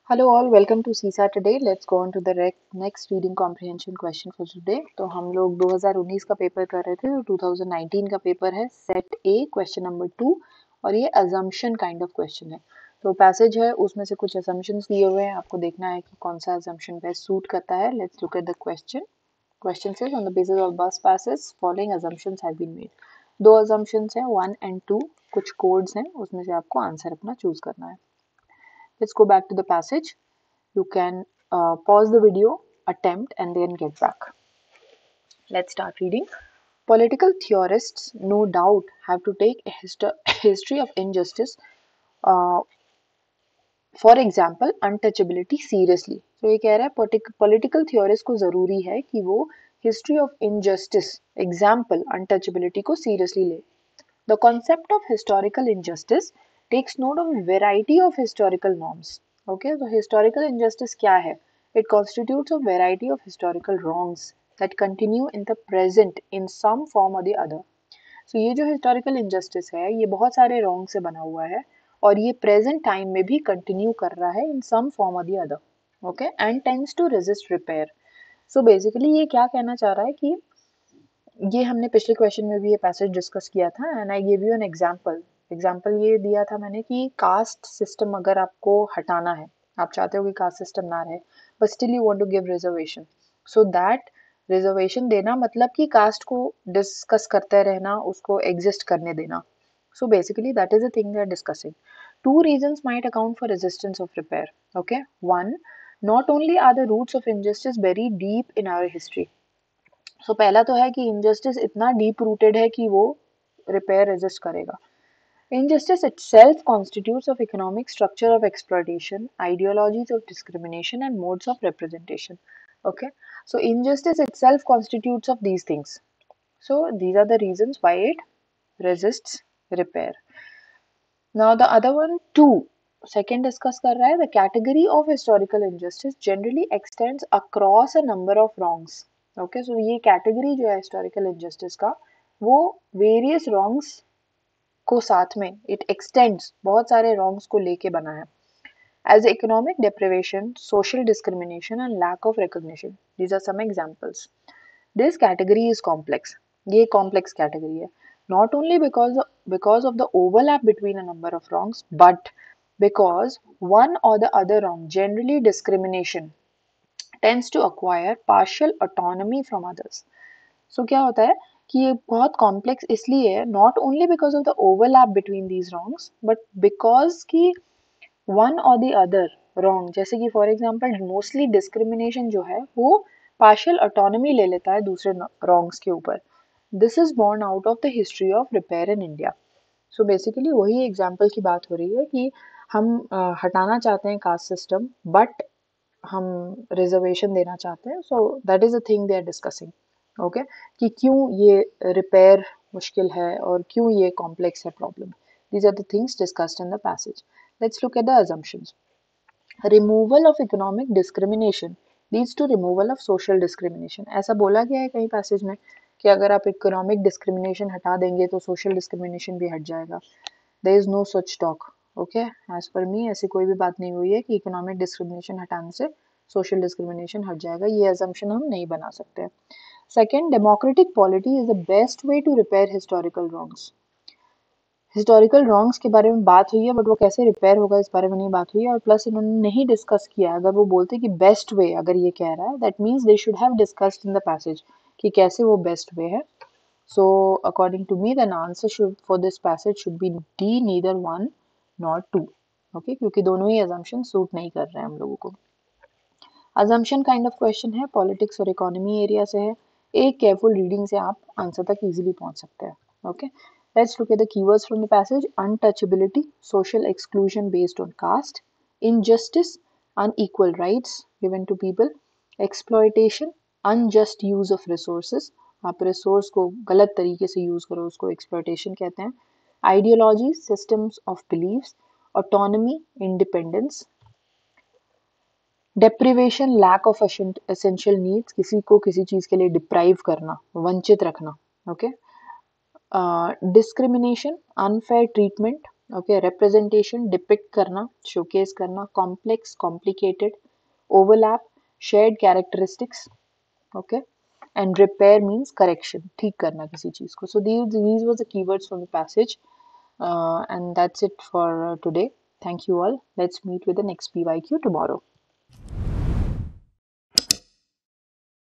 Hello all, welcome to CSAT today. Let's go on to the next reading comprehension question for today. तो हम लोग 2019 का paper कर रहे थे तो 2019 का पेपर है सेट ए क्वेश्चन नंबर 2 और ये assumption kind of question है. तो पैसेज है उसमें से कुछ assumptions दिए हुए हैं, आपको देखना है कि कौन सा assumption best suit करता है. Let's look at the question. Question says on the basis of bus passes following assumptions have been made. दो assumptions हैं 1 and 2, कुछ codes हैं उसमें से आपको आंसर अपना चूज करना है. Let's go back to the passage. You can pause the video, attempt, and then get back. Let's start reading. Political theorists, no doubt, have to take a history of injustice, uh, for example, untouchability seriously. So ये कह रहा है political theorist को ज़रूरी है कि वो history of injustice, example, untouchability को seriously ले. The concept of historical injustice takes note of a variety of historical norms. Okay, so historical injustice क्या है? It constitutes a variety of historical wrongs that continue in the present in some form or the other. So ये जो historical injustice है ये बहुत सारे wrong से बना हुआ है और ये present time में भी continue कर रहा है in some form or the other. Okay, and tends to resist repair. So basically ये क्या कहना चाह रहा है कि ये हमने पिछले क्वेश्चन में भी ये पैसेज डिस्कस किया था and I give you an example ये दिया था मैंने कि कास्ट सिस्टम अगर आपको हटाना है, आप चाहते हो कि कास्ट सिस्टम ना रहे but still you want to give reservation, so that reservation देना मतलब कि कास्ट को डिस्कस करते रहना, उसको एग्जिस्ट करने देना. So basically that is a thing they are discussing. Two reasons might account for resistance of repair. Okay, one, not only are the roots of injustice buried deep in our history. So पहला तो है कि injustice इतना deep rooted है कि वो repair resist करेगा. Injustice itself constitutes of economic structure of exploitation, ideologies of discrimination and modes of representation. Okay, so injustice itself constitutes of these things. So these are the reasons why it resists repair. Now the other one, two, second discuss कर रहा है the category of historical injustice generally extends across a number of wrongs. Okay, so ये category जो है historical injustice का वो various wrongs को साथ में it extends बहुत सारे wrongs को लेके बना है. As economic deprivation, social discrimination and lack of recognition. These are some examples. This category is complex. ये complex category है. Not only because of the overlap between a number of wrongs, but because one or the other wrong, generally discrimination, tends to acquire partial autonomy from others. So क्या होता है कि ये बहुत complex इसलिए है, not only because of the overlap between these wrongs, but because कि one और द अदर रॉन्ग, जैसे कि फॉर एग्जांपल मोस्टली डिस्क्रिमिनेशन जो है वो पार्शियल ऑटोनॉमी ले लेता है दूसरे रॉन्ग्स के ऊपर. This is born out of the history of repair in India. So basically वही एग्जांपल की बात हो रही है कि हम हटाना चाहते हैं कास्ट सिस्टम बट हम रिजर्वेशन देना चाहते हैं. So that is a thing they are discussing. Okay, कि क्यों ये रिपेयर मुश्किल है और क्यों ये कॉम्प्लेक्स है problem. These are the things discussed in the passage. Let's look at the assumptions. Removal of economic discrimination leads to removal of social discrimination. ऐसा बोला गया है कहीं पैसेज में कि अगर आप इकोनॉमिक डिस्क्रिमिनेशन हटा देंगे तो सोशल डिस्क्रिमिनेशन भी हट जाएगा. There is no such talk. Okay, as per me ऐसी कोई भी बात नहीं हुई है कि इकोनॉमिक डिस्क्रिमिनेशन हटाने से सोशल डिस्क्रिमिनेशन हट जाएगा. ये assumption हम नहीं बना सकते. Second, democratic polity is the best way to repair historical wrongs. Historical wrongs के बारे में बात हुई है बट वो कैसे रिपेयर होगा इस बारे में नहीं बात हुई है. और प्लस इन्होंने नहीं डिस्कस किया. अगर वो बोलते कि बेस्ट वे, अगर ये कह रहा है that means they should have discussed in the passage कि कैसे वो बेस्ट वे है. So according to me then answer should for this passage should be D, neither one nor two. Okay, क्योंकि दोनों ही अजम्पशन सूट नहीं कर रहे हैं हम लोगों को. अजम्पशन काइंड ऑफ क्वेश्चन है, पॉलिटिक्स और इकोनॉमी एरिया से है. एक केयरफुल रीडिंग से आप आंसर तक इजीली पहुंच सकते हैं. Okay, let's look at the keywords from the passage. Untouchability, social exclusion based on caste. Injustice, unequal rights given to people. Exploitation, unjust use of resources. आप रिसोर्स को गलत तरीके से यूज करो उसको एक्सप्लॉयटेशन कहते हैं. Ideology, systems of beliefs. Autonomy, independence. Deprivation, lack of essential needs, किसी को किसी चीज के लिए डिप्राइव करना, वंचित रखना. Okay, discrimination, unfair treatment, okay, representation depict करना, शोकेस करना, complex complicated, overlap, shared characteristics, okay, and repair means correction, ठीक करना किसी चीज को. So these were the keywords from the passage, and that's it for today. Thank you all. Let's meet with the next PYQ tomorrow.